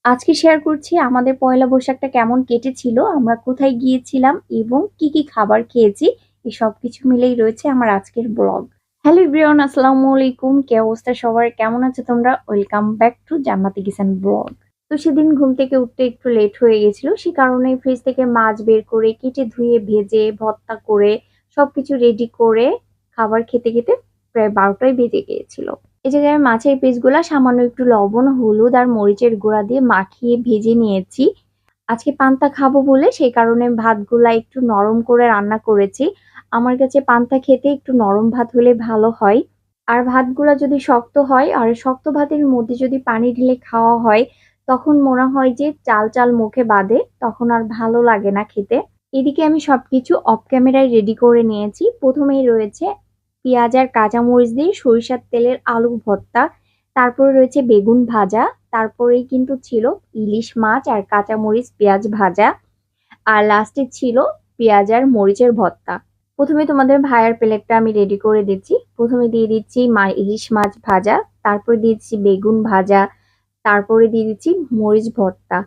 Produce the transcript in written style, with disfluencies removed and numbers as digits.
আজকে শেয়ার করছি আমাদের পয়লা বৈশাখটা কেমন কেটেছিল, আমরা কোথায় গিয়েছিলাম এবং কি কি খাবার খেয়েছি। এই সবকিছু মিলেই রয়েছে আমার আজকের ব্লগ। হ্যালো এভরিওয়ান, আসসালামু আলাইকুম। কি অবস্থা সবার, কেমন আছো তোমরা? ওয়েলকাম ব্যাক টু জান্নাতি কিচেন ব্লগ। তো সেদিন ঘুম থেকে উঠতে একটু লেট হয়ে গেছিল, সে কারণে ফ্রিজ থেকে মাছ বের করে কেটে ধুয়ে ভেজে ভর্তা করে সবকিছু রেডি করে খাবার খেতে খেতে প্রায় 12টাই বেজে গিয়েছিল। এই জায়গায় আমি মাছের পিসগুলা সামান্য একটু লবণ, হলুদ আর মরিচের গুঁড়া দিয়ে মাখিয়ে ভেজে নিয়েছি। আজকে পান্তা খাবো বলে সেই কারণে ভাতগুলা একটু নরম করে রান্না করেছি। আমার কাছে পান্তা খেতে একটু নরম ভাত হলে ভালো হয়। আর ভাতগুলা যদি শক্ত হয় আর শক্ত ভাতের মধ্যে যদি পানি ঢেলে খাওয়া হয়, তখন মনে হয় যে চাল চাল মুখে বাধে, তখন আর ভালো লাগে না খেতে। এদিকে আমি সবকিছু অফ ক্যামেরায় রেডি করে নিয়েছি। প্রথমেই রয়েছে পেঁয়াজ আর কাঁচামরিচ দিয়ে সরিষার তেলের আলু ভর্তা, তারপরে রয়েছে বেগুন ভাজা, তারপরেই কিন্তু ছিল ইলিশ মাছ আর কাঁচামরিচ পেঁয়াজ ভাজা, আর লাস্টে ছিল পেঁয়াজ আর মরিচের ভর্তা। প্রথমে তোমাদের ভাইয়ার প্লেটটা আমি রেডি করে দিচ্ছি। প্রথমে দিয়ে দিচ্ছি ইলিশ মাছ ভাজা, তারপরে দিচ্ছি বেগুন ভাজা, তারপরে দিয়ে দিচ্ছি মরিচ ভর্তা।